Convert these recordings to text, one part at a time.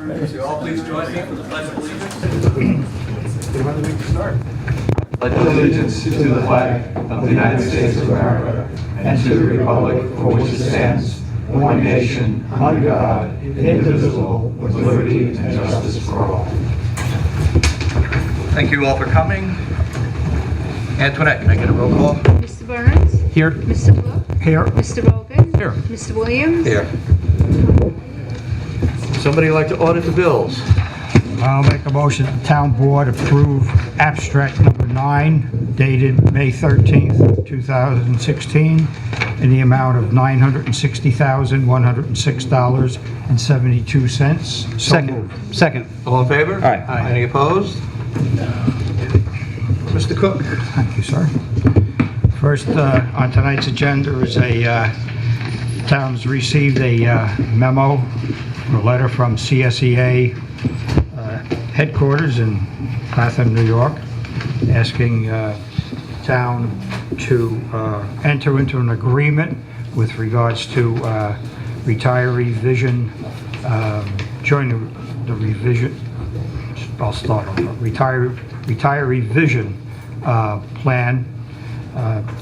Would you all please join me for the Pledge of Allegiance? Pledge allegiance to the flag of the United States of America and to the republic for which it stands, one nation, under God, indivisible, with liberty and justice for all. Thank you all for coming. Antoinette, can I get a roll call? Mr. Burns? Here. Mr. Blue? Here. Mr. Rogan? Here. Mr. Williams? Here. Somebody like to audit the bills? I'll make a motion that the town board approve abstract number 9 dated May 13th, 2016 in the amount of $960,106.72. So moved. Second. All in favor? Aye. Any opposed? Mr. Cook? Thank you, sir. First on tonight's agenda is town's received a memo or letter from CSEA headquarters in Patterson, New York, asking town to enter into an agreement with regards to retiree vision, join the revision, I'll start over, retiree vision plan.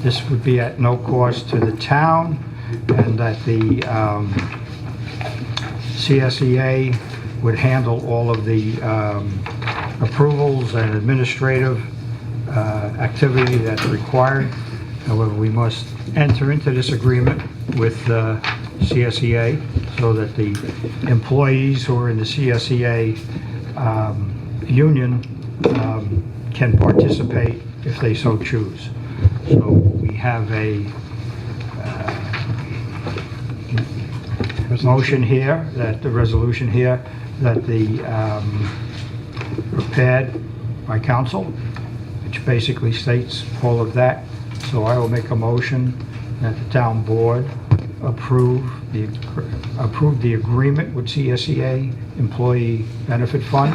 This would be at no cost to the town, and that the CSEA would handle all of the approvals and administrative activity that's required. However, we must enter into this agreement with CSEA so that the employees who are in the CSEA union can participate if they so choose. So we have a motion here, that the resolution here, that the prepared by council, which basically states all of that. So I will make a motion that the town board approve the agreement with CSEA Employee Benefit Fund,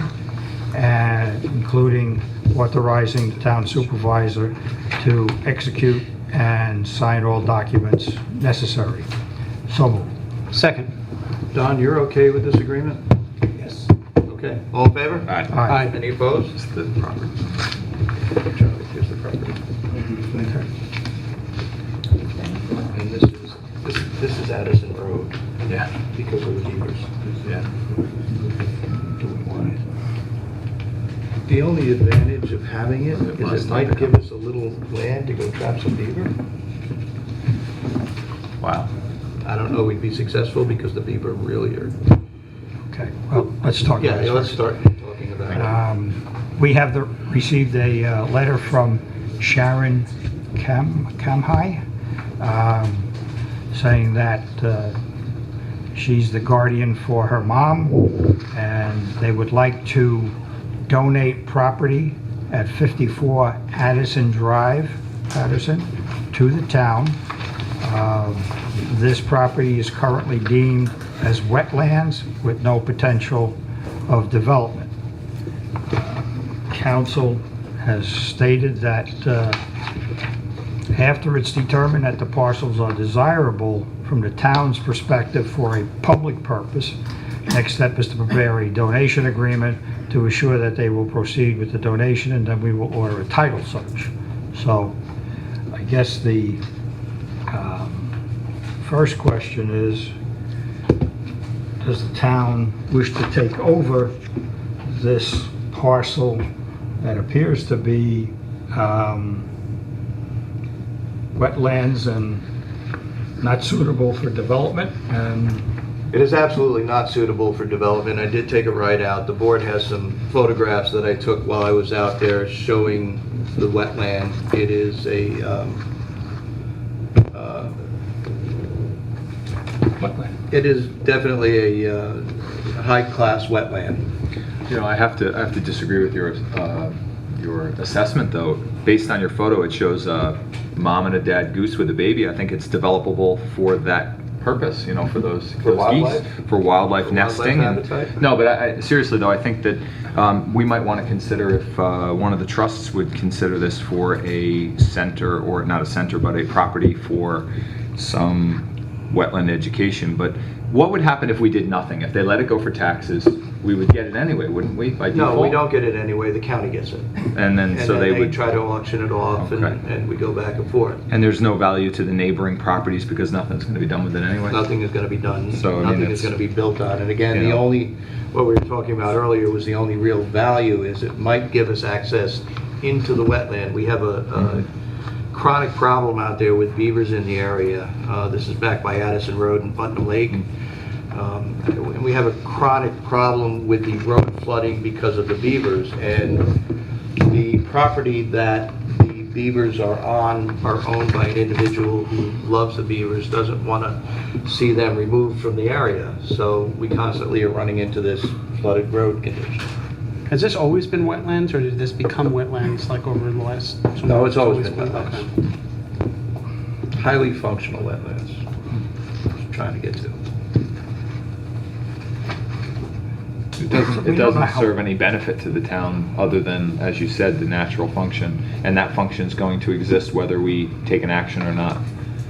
and including authorizing the town supervisor to execute and sign all documents necessary. So moved. Second. Don, you're okay with this agreement? Yes. Okay. All in favor? Aye. Any opposed? It's the property. Charlie, here's the property. And this is Addison Road Yeah. because of the beavers. Yeah. The only advantage of having it is it might give us a little land to go trap some beaver. Wow. I don't know we'd be successful because the beaver really are. Okay, well, let's talk about Yeah, this. let's start talking about it. We have received a letter from Sharon Kamhai, saying that she's the guardian for her mom, and they would like to donate property at 54 Addison Drive, Patterson, to the town. This property is currently deemed as wetlands with no potential of development. Council has stated that after it's determined that the parcels are desirable from the town's perspective for a public purpose, next step is to prepare a donation agreement to assure that they will proceed with the donation, and then we will order a title search. So I guess the first question is, does the town wish to take over this parcel that appears to be wetlands and not suitable for development? And It is absolutely not suitable for development. I did take a ride out. The board has some photographs that I took while I was out there showing the wetland. It is a wetland. it is definitely a high-class wetland. You know, I have to disagree with your assessment though. Based on your photo, it shows a mom and a dad goose with a baby. I think it's developable for that purpose, you know, for those wildlife? geese, for wildlife nesting. habitat? No, but seriously though, I think that we might want to consider if one of the trusts would consider this for a center, or not a center, but a property for some wetland education. But What would happen if we did nothing? If they let it go for taxes, we would get it anyway, wouldn't we, by default? No, we don't get it anyway, the county gets it. And then, And so then they they would, try to auction it off, Okay. and we go back and forth. and there's no value to the neighboring properties because nothing's gonna be done with it anyway? Nothing is gonna be done, So, I mean, nothing it's- is gonna be built on. And again, You the know. only, what we were talking about earlier was the only real value is it might give us access into the wetland. We have a chronic problem out there with beavers in the area. This is back by Addison Road and Putnam Lake. And we have a chronic problem with the road flooding because of the beavers. And the property that the beavers are on are owned by an individual who loves the beavers, doesn't want to see them removed from the area. So we constantly are running into this flooded road condition. Has this always been wetlands, or did this become wetlands like over the last? No, it's always been okay. wetlands. Highly functional wetlands. Just trying to get to. It doesn't, We it don't know doesn't how- serve any benefit to the town other than, as you said, the natural function. And that function is going to exist whether we take an action or not.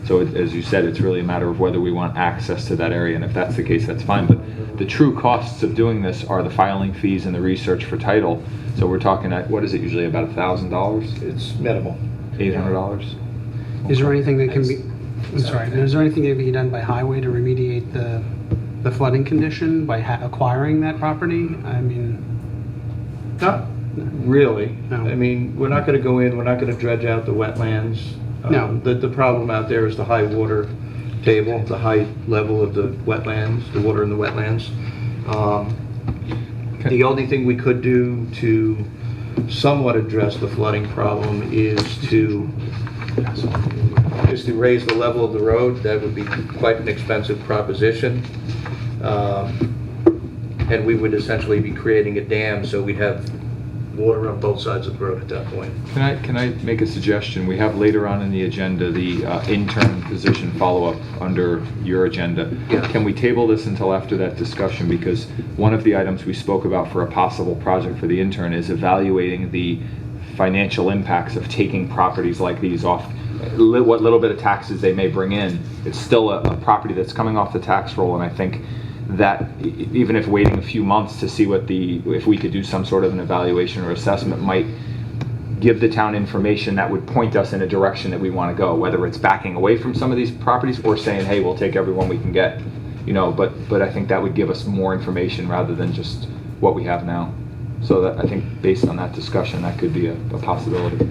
So as you said, it's really a matter of whether we want access to that area. And if that's the case, that's fine. But the true costs of doing this are the filing fees and the research for title. So we're talking at, what is it usually, about $1,000? It's minimal. $800? Is there anything that can be, I'm sorry, is there anything that can be done by highway to remediate the flooding condition by acquiring that property? I mean, Not really. No. I mean, we're not gonna go in, we're not gonna dredge out the wetlands. No. The problem out there is the high water table, the high level of the wetlands, the water in the wetlands. The only thing we could do to somewhat address the flooding problem is to raise the level of the road. That would be quite an expensive proposition. And we would essentially be creating a dam, so we'd have water on both sides of the road at that point. Can I make a suggestion? We have later on in the agenda, the intern position follow-up under your agenda. Yes. Can we table this until after that discussion? Because one of the items we spoke about for a possible project for the intern is evaluating the financial impacts of taking properties like these off, what little bit of taxes they may bring in. It's still a property that's coming off the tax roll, and I think that even if waiting a few months to see if we could do some sort of an evaluation or assessment might give the town information that would point us in a direction that we want to go, whether it's backing away from some of these properties or saying, hey, we'll take everyone we can get, but I think that would give us more information rather than just what we have now. So that, I think based on that discussion, that could be a possibility.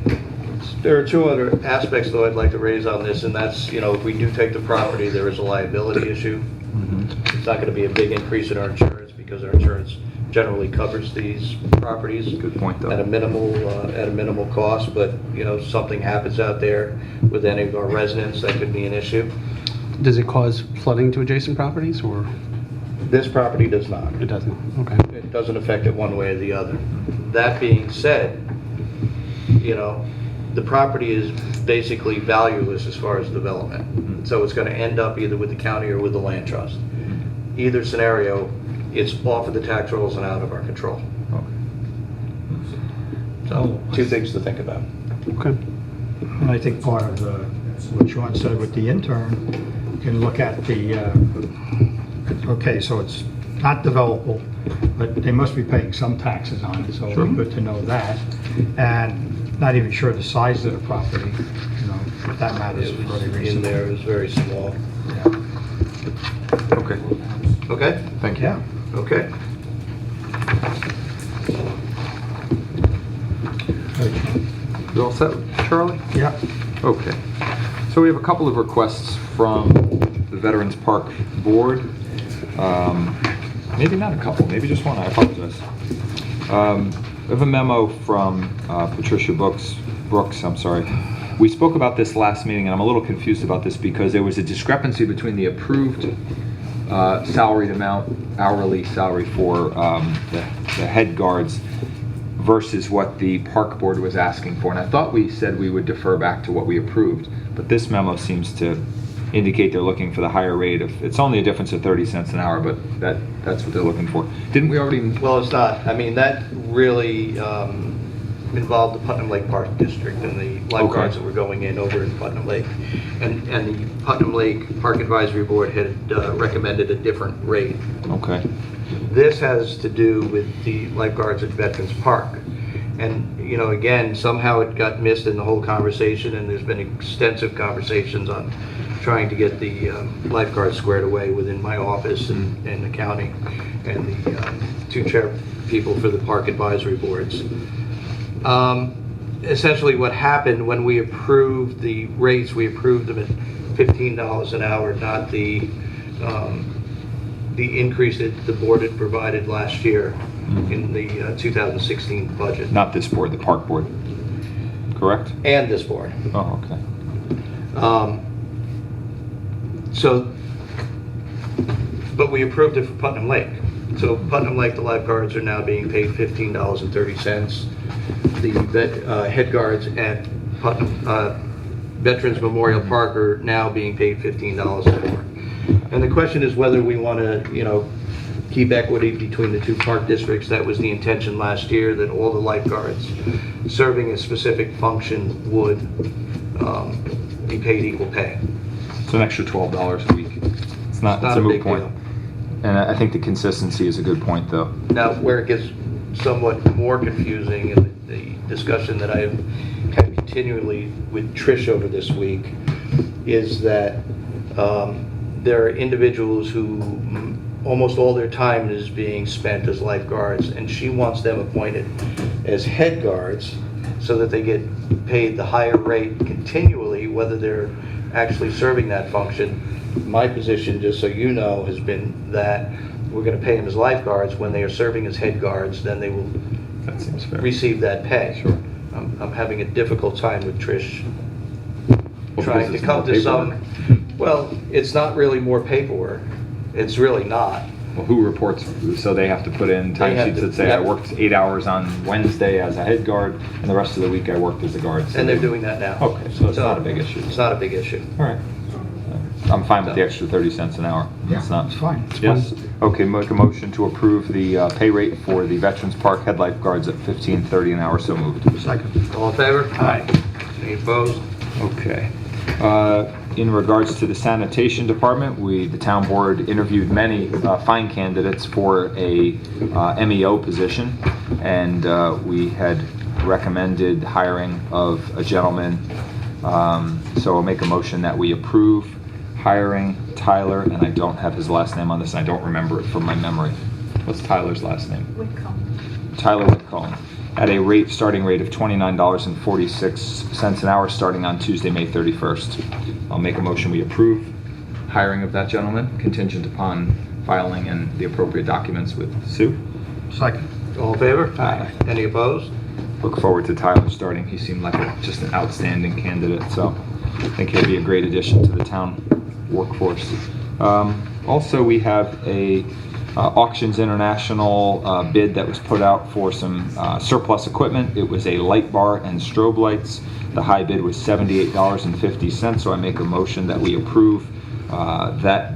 There are two other aspects, though, I'd like to raise on this, and that's, if we do take the property, there is a liability issue. It's not going to be a big increase in our insurance because our insurance generally covers these properties. Good point, though. At a minimal cost, but, something happens out there with any of our residents, that could be an issue. does it cause flooding to adjacent properties, or This property does not. it doesn't? Okay. It doesn't affect it one way or the other. That being said, the property is basically valueless as far as development. So it's going to end up either with the county or with the land trust. Either scenario, it's off of the tax rolls and out of our control. So, two things to think about. Okay. And I think part of what Sean said with the intern, you can look at okay, so it's not developable, but they must be paying some taxes on it, so it'd be good to know that. And not even sure the size of the property, if that matters for any reason. In there is very small. Okay, Okay? thank you. Yeah. Okay. You all set, Charlie? Yeah. Okay. So we have a couple of requests from the Veterans Park Board. Maybe not a couple, maybe just one, I apologize. We have a memo from Patricia Brooks, We spoke about this last meeting, and I'm a little confused about this because there was a discrepancy between the approved salaried amount, hourly salary for the head guards versus what the park board was asking for. And I thought we said we would defer back to what we approved, but this memo seems to indicate they're looking for the higher rate of, it's only a difference of 30 cents an hour, but that's what they're looking for. Didn't we already? Well, it's not. I mean, that really, involved the Putnam Lake Park District and the lifeguards that were going in over in Putnam Lake. And the Putnam Lake Park Advisory Board had recommended a different rate. Okay. This has to do with the lifeguards at Veterans Park. And, you know, again, somehow it got missed in the whole conversation, and there's been extensive conversations on trying to get the lifeguards squared away within my office and accounting and the two chair people for the park advisory boards. Essentially what happened when we approved the rates, we approved them at $15 an hour, not the increase that the board had provided last year in the 2016 budget. Not this board, the park board, correct? And this board. Oh, okay. But we approved it for Putnam Lake. So Putnam Lake, the lifeguards are now being paid $15.30. The head guards at Putnam, Veterans Memorial Park are now being paid $15 an hour. And the question is whether we want to, you know, keep equity between the two park districts. That was the intention last year, that all the lifeguards serving a specific function would be paid equal pay. It's an extra $12 a week. It's not Not it's a a moot big point. deal. And I think the consistency is a good point, though. Now, where it gets somewhat more confusing, and the discussion that I've had continually with Trish over this week, is that there are individuals who almost all their time is being spent as lifeguards, and she wants them appointed as head guards so that they get paid the higher rate continually, whether they're actually serving that function. My position, just so you know, has been that we're going to pay them as lifeguards. When they are serving as head guards, then they will That seems fair. receive that pay. Sure. I'm having a difficult time with Trish Well, trying because to it's come more to some, paperwork. well, it's not really more paperwork. It's really not. Well, who reports? So they have to put in They have timesheets to- that say, I yep. worked 8 hours on Wednesday as a head guard, and the rest of the week I worked as a guard. So And they're they- doing that now. Okay, so it's not a big issue. It's not a big issue. All right. I'm fine with the extra 30 cents an hour. Yeah, It's not. it's fine. It's Yes? fine. Okay, make a motion to approve the pay rate for the Veterans Park head lifeguards at $15.30 an hour. So moved. Second. All in favor? Aye. Any opposed? Okay. In regards to the sanitation department, the town board interviewed many fine candidates for a MEO position, and we had recommended hiring of a gentleman. So I'll make a motion that we approve hiring Tyler, and I don't have his last name on this, and I don't remember it from my memory. What's Tyler's last name? Tyler Whitcomb, at a starting rate of $29.46 an hour, starting on Tuesday, May 31st. I'll make a motion we approve hiring of that gentleman, contingent upon filing and the appropriate documents with Sue. Second. All in favor? Aye. Any opposed? Look forward to Tyler starting. He seemed like just an outstanding candidate, so I think he'll be a great addition to the town workforce. Also, we have a Auctions International bid that was put out for some surplus equipment. It was a light bar and strobe lights. The high bid was $78.50, so I make a motion that we approve that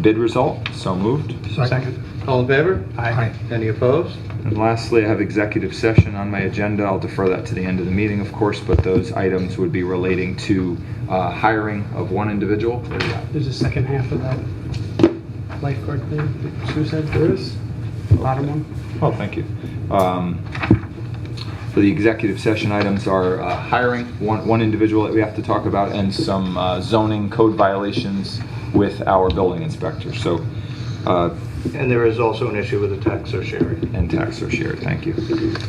bid result. So moved. Second. All in favor? Aye. Any opposed? And lastly, I have executive session on my agenda. I'll defer that to the end of the meeting, of course, but those items would be relating to hiring of one individual. There's a second half of that lifeguard thing that Sue said. There is. Bottom one. Oh, thank you. For the executive session items are hiring one individual that we have to talk about, and some zoning code violations with our building inspector. So, And there is also an issue with the tax or sharing. and tax or share, thank you.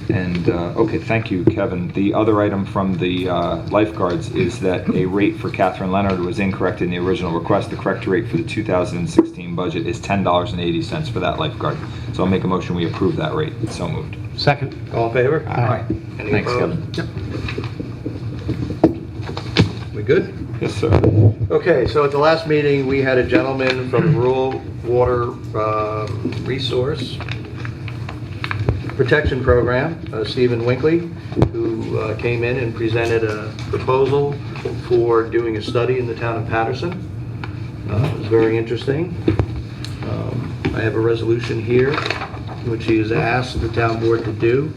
And, okay, thank you, Kevin. The other item from the lifeguards is that a rate for Catherine Leonard was incorrect in the original request. The correct rate for the 2016 budget is $10.80 for that lifeguard. So I'll make a motion, we approve that rate. So moved. Second. All in favor? Aye. Any Thanks, opposed? Kevin. We good? Yes, sir. Okay, so at the last meeting, we had a gentleman from Rural Water Resource Protection Program, Stephen Winkley, who came in and presented a proposal for doing a study in the town of Patterson. It was very interesting. I have a resolution here, which he has asked the town board to do.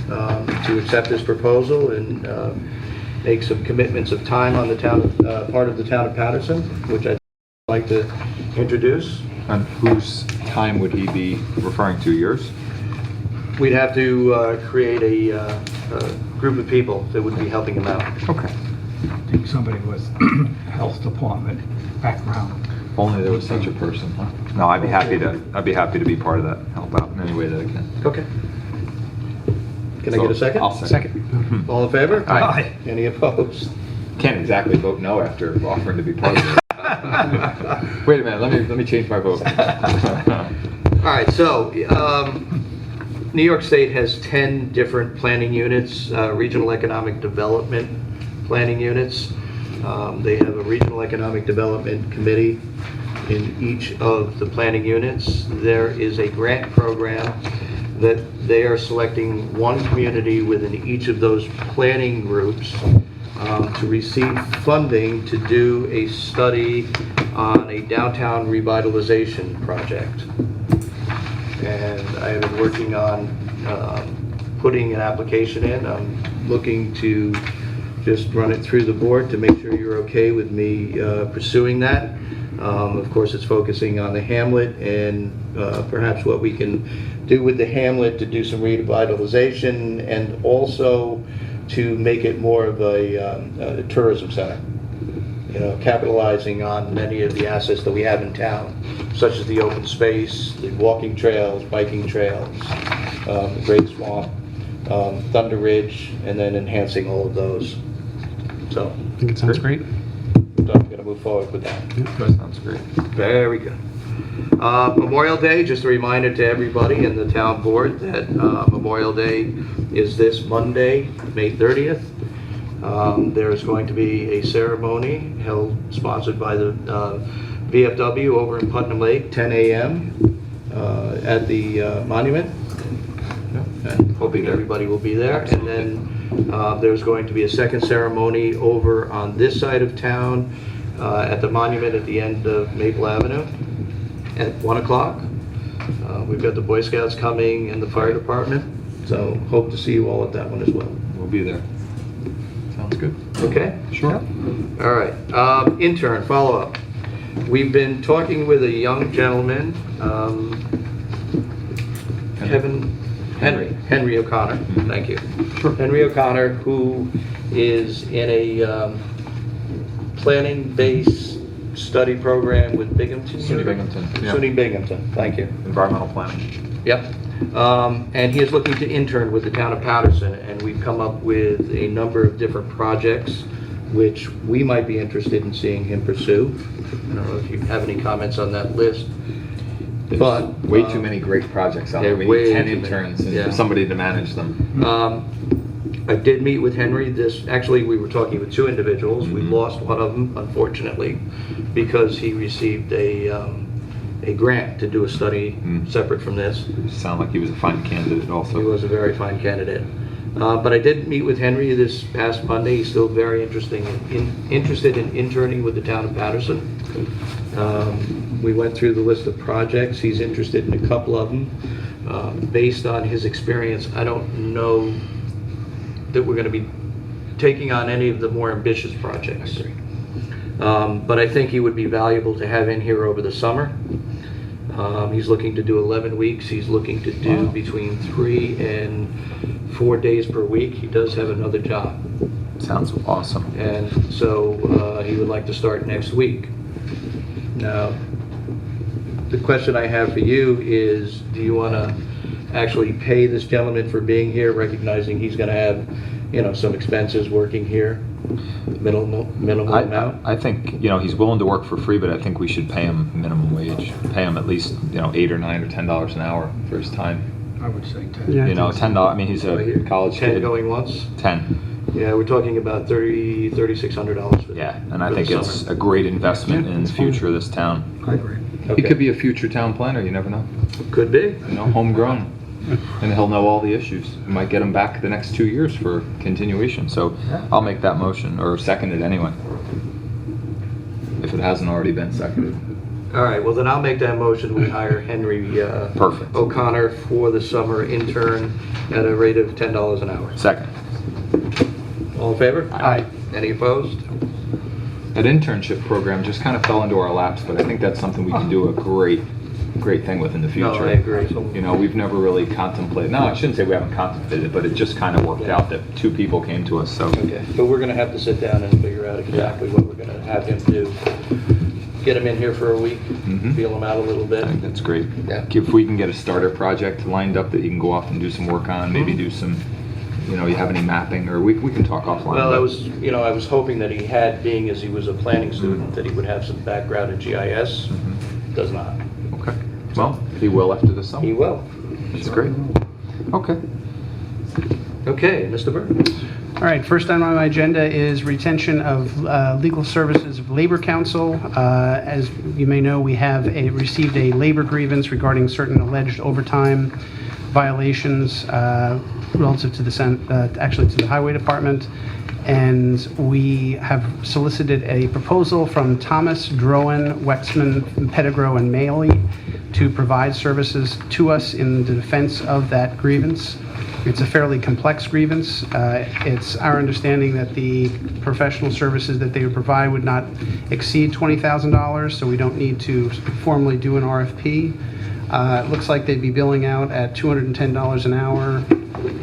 to accept this proposal and make some commitments of time on the town, part of the town of Patterson, which I'd like to introduce. And whose time would he be referring to, yours? We'd have to create a group of people that would be helping him out. Okay. I think somebody with health department background. If only there was such a person, huh? No, I'd be happy to be part of that, help out in any way that I can. Okay. Can I get a second? I'll second. All in favor? Aye. Any opposed? Can't exactly vote no after offering to be part of it. Wait a minute, let me change my vote. All right, so New York State has 10 different planning units, regional economic development planning units. They have a regional economic development committee in each of the planning units. There is a grant program that they are selecting one community within each of those planning groups to receive funding to do a study on a downtown revitalization project. And I have been working on putting an application in. I'm looking to just run it through the board to make sure you're okay with me pursuing that. Of course, it's focusing on the hamlet and perhaps what we can do with the hamlet to do some revitalization and also to make it more of a tourism center. You know, capitalizing on many of the assets that we have in town, such as the open space, the walking trails, biking trails, the Great Swamp, Thunder Ridge, and then enhancing all of those. So, I think it sounds great. so I'm going to move forward with that. That sounds great. Very good. Memorial Day, just a reminder to everybody in the town board that Memorial Day is this Monday, May 30th. There's going to be a ceremony held, sponsored by the VFW over in Putnam Lake, 10 a.m. At the monument. And hoping everybody will be there. Absolutely. And then there's going to be a second ceremony over on this side of town at the monument at the end of Maple Avenue at 1 o'clock. We've got the Boy Scouts coming and the fire department, so hope to see you all at that one as well. We'll be there. Sounds good. Okay? Sure. All right. Intern, follow-up. We've been talking with a young gentleman, Henry O'Connor, thank you. Sure. Henry O'Connor, who is in a planning-based study program with Binghamton. SUNY Binghamton. Yeah. SUNY Binghamton, thank you. Environmental planning. Yep. And he is looking to intern with the town of Patterson, and we've come up with a number of different projects which we might be interested in seeing him pursue. I don't know if you have any comments on that list. There's But way too many great projects out there. We way need 10 too many. interns and Yeah. for somebody to manage them. I did meet with Henry. Actually, we were talking with two individuals. We lost one of them, unfortunately, because he received a grant to do a study separate from this. Sound like he was a fine candidate also. He was a very fine candidate. But I did meet with Henry this past Monday. He's still very interested in interning with the town of Patterson. We went through the list of projects. He's interested in a couple of them. Based on his experience, I don't know that we're going to be taking on any of the more ambitious projects. But I think he would be valuable to have in here over the summer. He's looking to do 11 weeks. He's looking to do between 3 and 4 days per week. He does have another job. Sounds awesome. And so he would like to start next week. Now, the question I have for you is, do you want to actually pay this gentleman for being here, recognizing he's going to have, some expenses working here, minimal amount? I think, he's willing to work for free, but I think we should pay him minimum wage. Pay him at least, $8 or $9 or $10 an hour for his time. I would say 10. Yeah. $10. I mean, he's a college 10 kid. going once? 10. Yeah, we're talking about $3,600 for Yeah, and I for the think it's summer. a great investment Yeah, in the it's fine. future of this town. I agree. He Okay. could be a future town planner, you never know. Could be. Homegrown. And he'll know all the issues. We might get him back the next 2 years for continuation. So I'll make that motion, or second it anyway. If it hasn't already been seconded. All right, well then I'll make that motion. We hire Henry Perfect. O'Connor for the summer intern at a rate of $10 an hour. Second. All in favor? Aye. Any opposed? That internship program just kind of fell into our laps, but I think that's something we can do a great thing with in the future. No, I agree. You know, we've never really contemplated, no, I shouldn't say we haven't contemplated it, but it just kind of worked out that two people came to us, so. Okay, but we're gonna have to sit down and figure out exactly what we're gonna have him do. Get him in here for a week, Mhm. feel him out a little bit. I think that's great. Yeah. If we can get a starter project lined up that he can go off and do some work on, maybe do some, you know, you have any mapping, or we can talk offline. Well, I but- was hoping that he had, being as he was a planning student, that he would have some background in GIS. Does not. Okay, well, he will after the summer. He will. That's great. Okay. Okay, Mr. Burns. All right, first item on my agenda is retention of legal services of Labor Counsel. As you may know, we have received a labor grievance regarding certain alleged overtime violations relative to actually to the Highway Department. And we have solicited a proposal from Thomas, Drowan, Wexman, Pettigrew, and Maley to provide services to us in the defense of that grievance. It's a fairly complex grievance. It's our understanding that the professional services that they would provide would not exceed $20,000, so we don't need to formally do an RFP. It looks like they'd be billing out at $210 an hour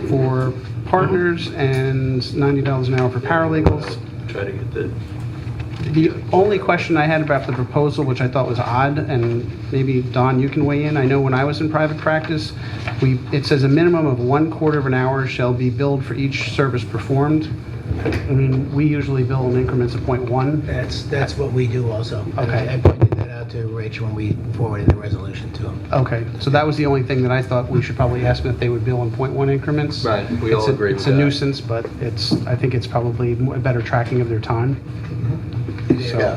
for partners and $90 an hour for paralegals. Try to get the, The only question I had about the proposal, which I thought was odd, and maybe Don, you can weigh in. I know when I was in private practice, it says a minimum of 1/4 of an hour shall be billed for each service performed. I mean, we usually bill in increments of 0.1. That's what we do also. And Okay. I pointed that out to Rich when we forwarded the resolution to him. Okay, so that was the only thing that I thought we should probably ask them if they would bill in 0.1 increments. Right, we all agree with It's a that. nuisance, but I think it's probably a better tracking of their time. yeah.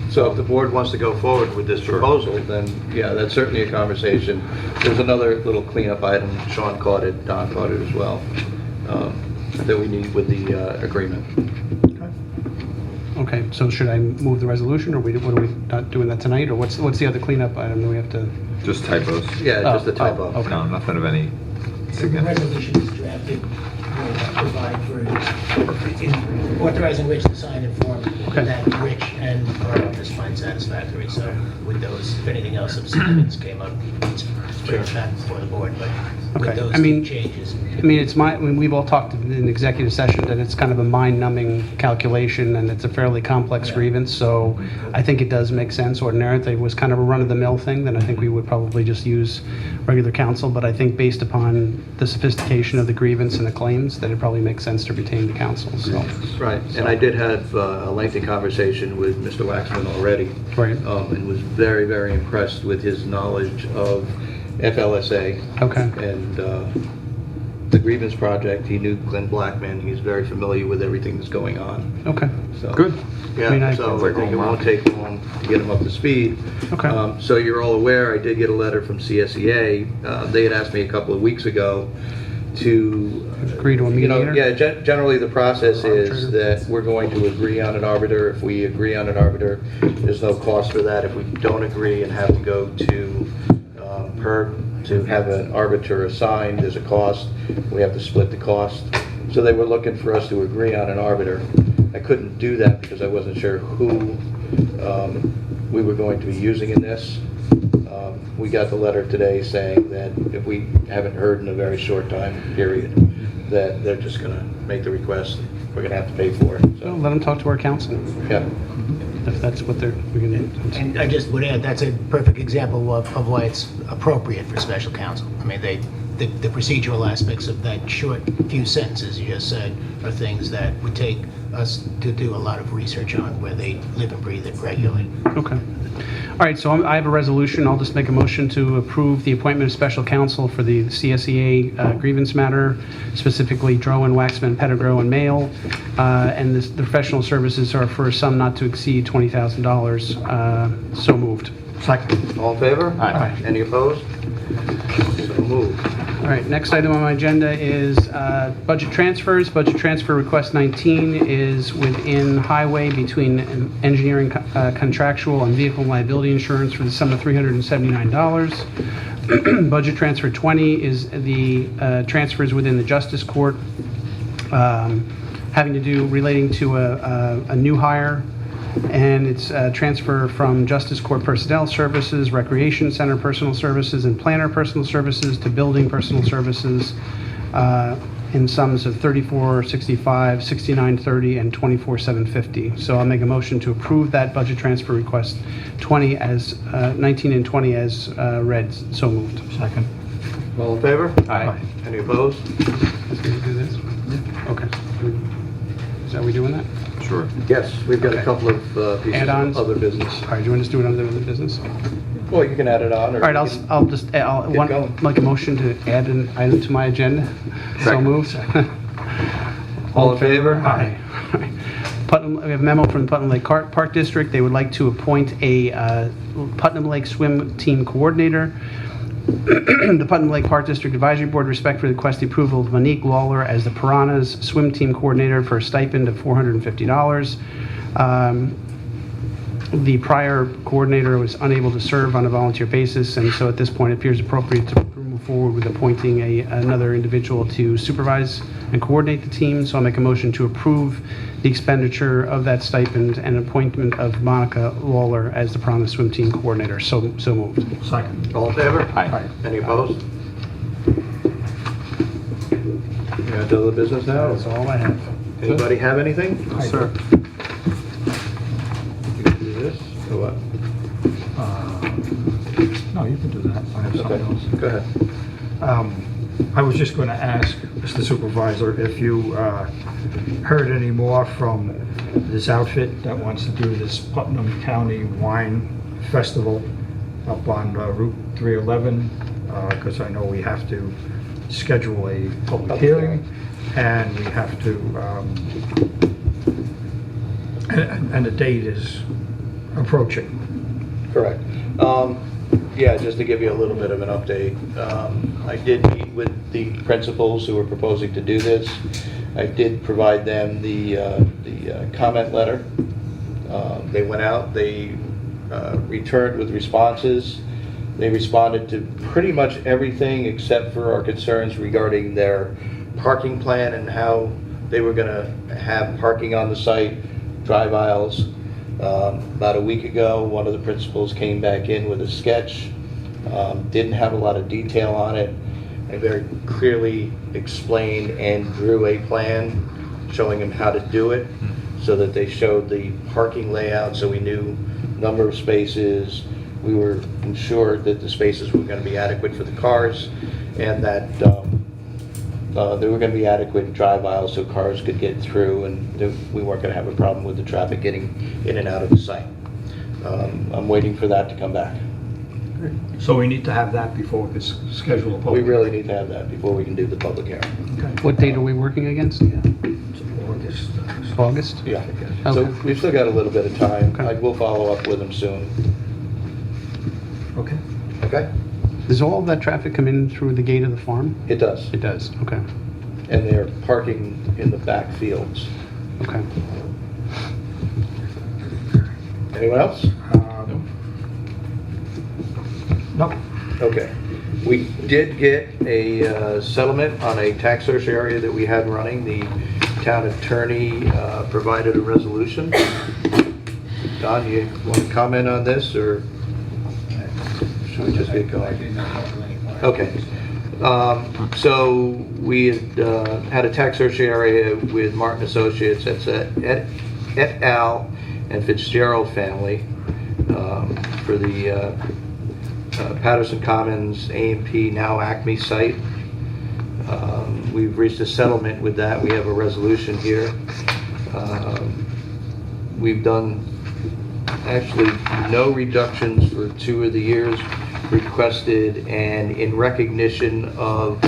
So if the board wants to go forward with this proposal, then, yeah, that's certainly a conversation. There's another little cleanup item, Sean caught it, Don caught it as well, that we need with the agreement. Okay, so should I move the resolution, or what are we not doing that tonight, or what's the other cleanup item that we have to? Just typos. Yeah, just a typo. okay. No, nothing of any The significance. resolution is drafted, will provide for authorizing Rich to sign and form Okay. that Rich and our office find satisfactory. So with those, if anything else of significance came up, it's bring it back before the board, but Okay. with those I mean- two changes. I mean, we've all talked in executive session that it's kind of a mind-numbing calculation, and it's a fairly complex grievance, so I think it does make sense. Ordinarily, if it was kind of a run-of-the-mill thing, then I think we would probably just use regular counsel, but I think based upon the sophistication of the grievance and the claims, that it probably makes sense to retain the counsel, so. Right, and I did have a lengthy conversation with Mr. Waxman already. Right. And was very, very impressed with his knowledge of FLSA. Okay. And the grievance project. He knew Glenn Blackman. He's very familiar with everything that's going on. Okay. So, Good. I mean, Yeah, so Sounds like I think it a home won't run. take long to get him up to speed. Okay. So you're all aware, I did get a letter from CSEA. They had asked me a couple of weeks ago to Agree to a you know, mediator? yeah, generally the process is Arbitrator. that we're going to agree on an arbiter. If we agree on an arbiter, there's no cost for that. If we don't agree and have to go to PERG to have an arbiter assigned, there's a cost. We have to split the cost. So they were looking for us to agree on an arbiter. I couldn't do that because I wasn't sure who we were going to be using in this. We got the letter today saying that if we haven't heard in a very short time period, that they're just gonna make the request, we're gonna have to pay for it, Well, so, let them talk to our counsel, yeah. if that's what we're gonna do. And I just would add, that's a perfect example of why it's appropriate for special counsel. I mean, the procedural aspects of that short few sentences you just said are things that would take us to do a lot of research on, where they live and breathe it regularly. Okay. All right, so I have a resolution. I'll just make a motion to approve the appointment of special counsel for the CSEA grievance matter, specifically Drowan, Waxman, Pettigrew, and Mail. And the professional services are for a sum not to exceed $20,000. So moved. Second. All in favor? Aye. Any opposed? So moved. All right, next item on my agenda is budget transfers. Budget transfer request 19 is within highway between engineering contractual and vehicle liability insurance for the sum of $379. Budget transfer 20 is the transfers within the Justice Court having to do relating to a new hire, and it's a transfer from Justice Court Personnel Services, Recreation Center Personal Services, and Planner Personal Services to Building Personal Services in sums of $34.65, $69.30, and $24,750. So I'll make a motion to approve that budget transfer request 19 and 20 as read. So moved. Second. All in favor? Aye. Any opposed? Let's do this. Okay. Is that we doing that? Sure. Yes, we've got a Okay. couple of pieces Add-ons? of other business. All right, do you want to just do it under the business? Well, you can add it on, or... All right, you can- I'll just, I'll Get going. make a motion to add an item to my agenda. So Second. moved. All in favor? Aye. Putnam, we have a memo from the Putnam Lake Park District. They would like to appoint a Putnam Lake Swim Team Coordinator. The Putnam Lake Park District Advisory Board respectfully requests the approval of Monique Lawler as the Piranhas Swim Team Coordinator for a stipend of $450. The prior coordinator was unable to serve on a volunteer basis, and so at this point it appears appropriate to move forward with appointing another individual to supervise and coordinate the team. So I'll make a motion to approve the expenditure of that stipend and appointment of Monica Lawler as the Piranha Swim Team Coordinator. So moved. Second. All in favor? Aye. Any opposed? You got to other business now? That's all I have. Anybody have anything? No, sir. You can do this, or what? No, you can do that. I have something else. Go ahead. I was just going to ask, Mr. Supervisor, if you heard any more from this outfit that wants to do this Putnam County Wine Festival up on Route 311, because I know we have to schedule a public hearing, and we have to, and the date is approaching. Correct. Yeah, just to give you a little bit of an update, I did meet with the principals who were proposing to do this. I did provide them the comment letter. They went out, they returned with responses. They responded to pretty much everything except for our concerns regarding their parking plan and how they were going to have parking on the site, drive aisles. About a week ago, one of the principals came back in with a sketch, didn't have a lot of detail on it. I very clearly explained and drew a plan showing them how to do it so that they showed the parking layout so we knew number of spaces. We were ensured that the spaces were going to be adequate for the cars and that there were going to be adequate drive aisles so cars could get through and we weren't going to have a problem with the traffic getting in and out of the site. I'm waiting for that to come back. So we need to have that before we can schedule a We public. really need to have that before we can do the public hearing. Okay. What date are we working against? August. August? Yeah, so Okay. we've still got a little bit of time. Okay. I will follow up with them soon. Okay. Okay? Does all of that traffic come in through the gate of the farm? It does. It does, okay, And they're parking in the back fields. okay. Anyone else? No. Okay. We did get a settlement on a tax search area that we had running. The town attorney provided a resolution. Don, you want to comment on this, or should we just get going? Okay. So we had a tax search area with Martin Associates, that's et al. And Fitzgerald family for the Patterson Commons A&P, now Acme site. We've reached a settlement with that. We have a resolution here. We've done actually no reductions for 2 of the years requested, and in recognition of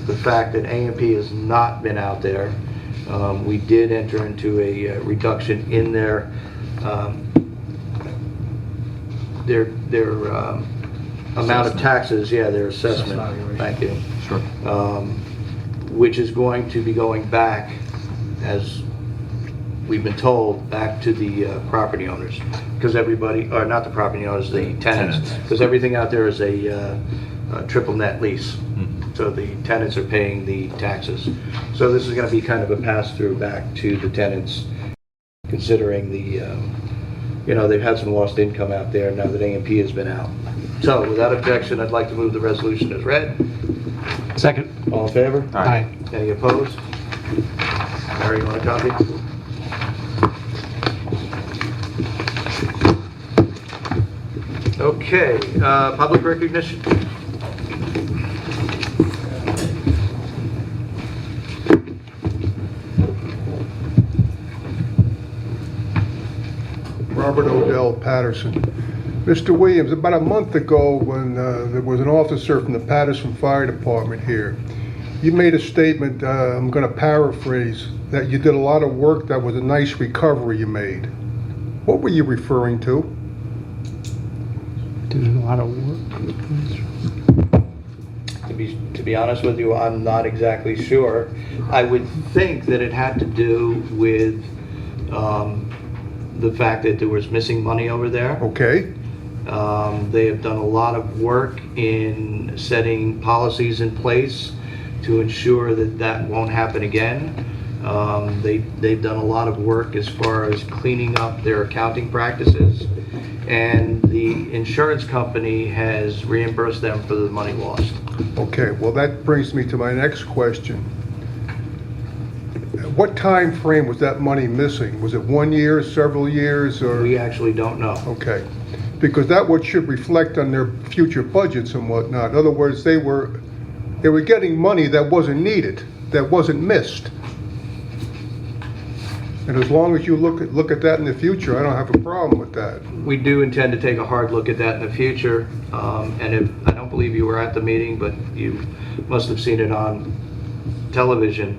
the fact that A&P has not been out there, we did enter into a reduction in their amount of taxes, yeah, their assessment, thank you. Sure. Which is going to be going back, as we've been told, back to the property owners. Because everybody, or not the property owners, the tenants. Because everything out there is a triple net lease. So the tenants are paying the taxes. So this is going to be kind of a pass-through back to the tenants, considering the, they've had some lost income out there now that A&P has been out. So without objection, I'd like to move the resolution as read. Second. All in favor? Aye. Any opposed? Mary, you want a copy? Okay, public recognition. Robert Odell Patterson. Mr. Williams, about a month ago when there was an officer from the Patterson Fire Department here, you made a statement, I'm going to paraphrase, that you did a lot of work, that was a nice recovery you made. What were you referring to? Doing a lot of work. To be honest with you, I'm not exactly sure. I would think that it had to do with the fact that there was missing money over there. Okay, They have done a lot of work in setting policies in place to ensure that that won't happen again. They've done a lot of work as far as cleaning up their accounting practices, and the insurance company has reimbursed them for the money lost. okay, well that brings me to my next question. What time frame was that money missing? Was it 1 year, several years, or? We actually don't know. Okay, because that what should reflect on their future budgets and whatnot. In other words, they were getting money that wasn't needed, that wasn't missed. And as long as you look at that in the future, I don't have a problem with that. We do intend to take a hard look at that in the future, and I don't believe you were at the meeting, but you must have seen it on television.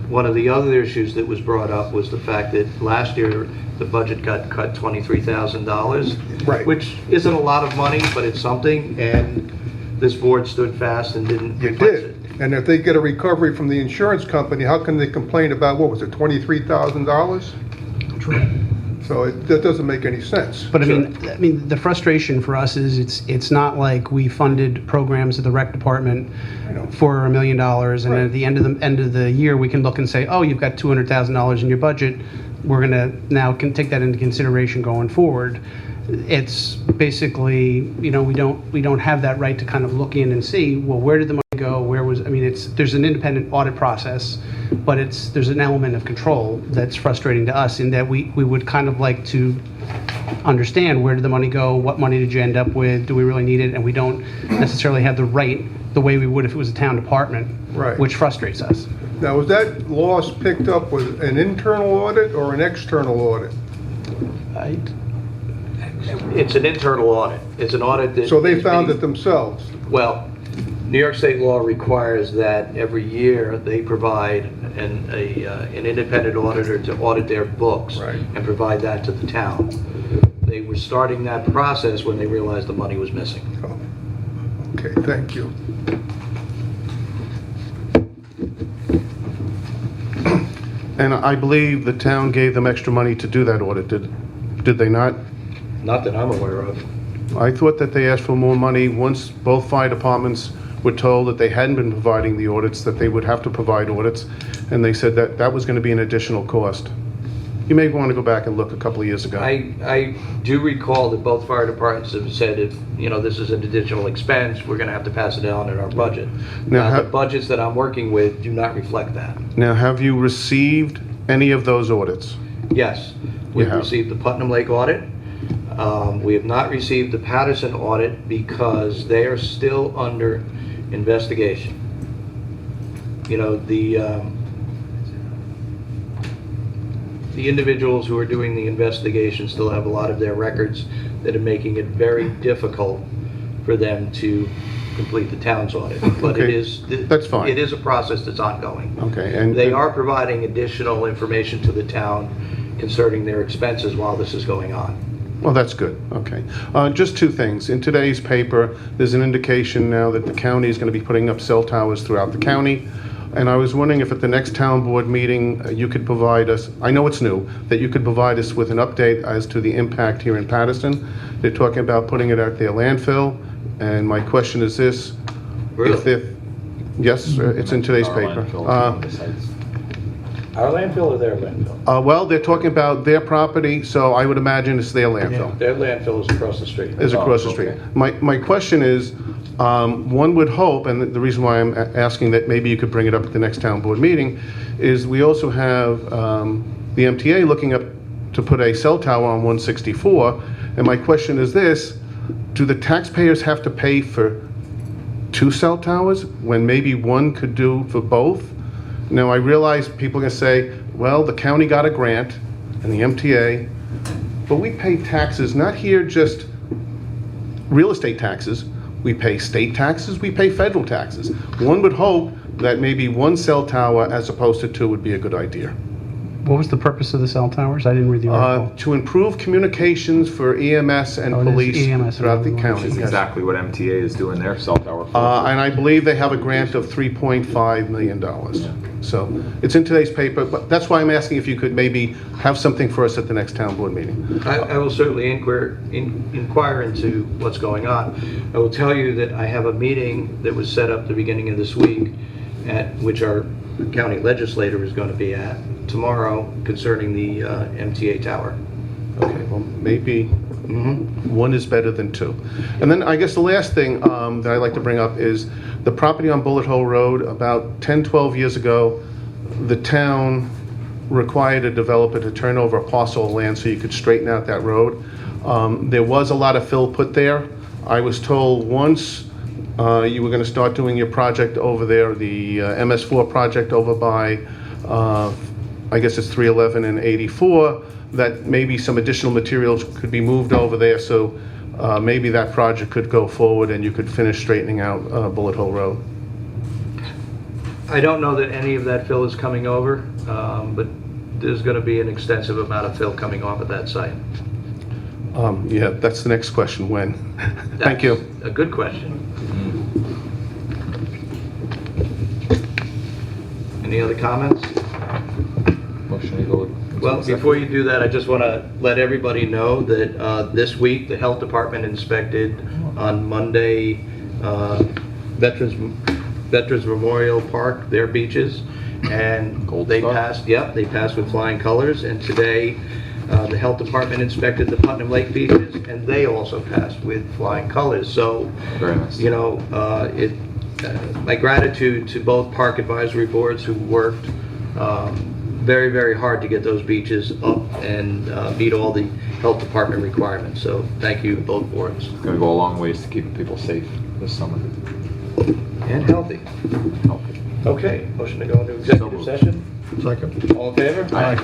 One of the other issues that was brought up was the fact that last year the budget got cut $23,000, Right. which isn't a lot of money, but it's something, and this board stood fast and didn't You replace did. it. And if they get a recovery from the insurance company, how can they complain about, what was it, $23,000? So that doesn't make any sense. But I mean, the frustration for us is it's not like we funded programs at the rec department know. for $1 million, and then Right. at the end of the year, we can look and say, oh, you've got $200,000 in your budget. We're gonna now can take that into consideration going forward. It's basically, we don't have that right to kind of look in and see, well, where did the money go? There's an independent audit process, but there's an element of control that's frustrating to us in that we would kind of like to understand, where did the money go? What money did you end up with? Do we really need it? And we don't necessarily have the right, the way we would if it was a town department, Right. which frustrates us. Now, was that loss picked up with an internal audit or an external audit? It's an internal audit. It's an audit that... So they is found being- it themselves? Well, New York state law requires that every year they provide an independent auditor to audit their books Right. and provide that to the town. They were starting that process when they realized the money was missing. Oh, okay, thank you. And I believe the town gave them extra money to do that audit, did they not? Not that I'm aware of. I thought that they asked for more money once both fire departments were told that they hadn't been providing the audits, that they would have to provide audits, and they said that that was going to be an additional cost. You may want to go back and look a couple of years ago. I do recall that both fire departments have said if, this is an additional expense, we're going to have to pass it on in our budget. Now, Now, the budgets that I'm working with do not reflect that. Now, have you received any of those audits? Yes, we've have. received the Putnam Lake audit. We have not received the Patterson audit because they are still under investigation. The individuals who are doing the investigation still have a lot of their records that are making it very difficult for them to complete the town's audit. But it Okay, is... that's fine. It is a process that's ongoing. Okay, and They are providing additional information to the town concerning their expenses while this is going on. Well, that's good, okay. Just two things. In today's paper, there's an indication now that the county is going to be putting up cell towers throughout the county. And I was wondering if at the next town board meeting, you could provide us, I know it's new, that you could provide us with an update as to the impact here in Patterson. They're talking about putting it at their landfill, and my question is this. Really? If they're- Yes, it's in today's Our paper. landfill, one of the sites. Our landfill or their landfill? Well, they're talking about their property, so I would imagine it's their landfill. Their landfill is across the street. Is across the street. okay. My question is, one would hope, and the reason why I'm asking that maybe you could bring it up at the next town board meeting, is we also have the MTA looking up to put a cell tower on 164, and my question is this: do the taxpayers have to pay for 2 cell towers when maybe one could do for both? Now, I realize people are going to say, well, the county got a grant and the MTA, but we pay taxes, not here just real estate taxes, we pay state taxes, we pay federal taxes. One would hope that maybe 1 cell tower as opposed to 2 would be a good idea. What was the purpose of the cell towers? I didn't read the article. To improve communications for EMS and Oh, it is police EMS throughout the and county. Which is yes. exactly what MTA is doing their cell tower for. And I believe they have a grant of $3.5 million. So it's in today's paper, but that's why I'm asking if you could maybe have something for us at the next town board meeting. I will certainly inquire into what's going on. I will tell you that I have a meeting that was set up the beginning of this week, at which our county legislator is going to be at tomorrow concerning the MTA tower. Okay, well, maybe one is better than 2. And then I guess the last thing that I'd like to bring up is the property on Bullet Hole Road. About 10, 12 years ago, the town required a developer to turn over a parcel of land so you could straighten out that road. There was a lot of fill put there. I was told once you were going to start doing your project over there, the MS4 project over by, I guess it's 311 and 84, that maybe some additional materials could be moved over there, so maybe that project could go forward and you could finish straightening out Bullet Hole Road. I don't know that any of that fill is coming over, but there's going to be an extensive amount of fill coming off at that site. Yeah, that's the next question, when? Thank you. That's a good question. Any other comments? Motion to go. Well, before you do that, I just want to let everybody know that this week, the health department inspected on Monday Veterans Memorial Park, their beaches, and Gold they Star? passed, yep, they passed with flying colors, and today the health department inspected the Putnam Lake beaches, and they also passed with flying colors. So, Very nice. you know, my gratitude to both park advisory boards who worked very, very hard to get those beaches up and meet all the health department requirements. So thank you, both boards. It's going to go a long ways to keeping people safe this summer. And healthy. Healthy. Okay, motion to go into executive session. Second. All in favor? Aye.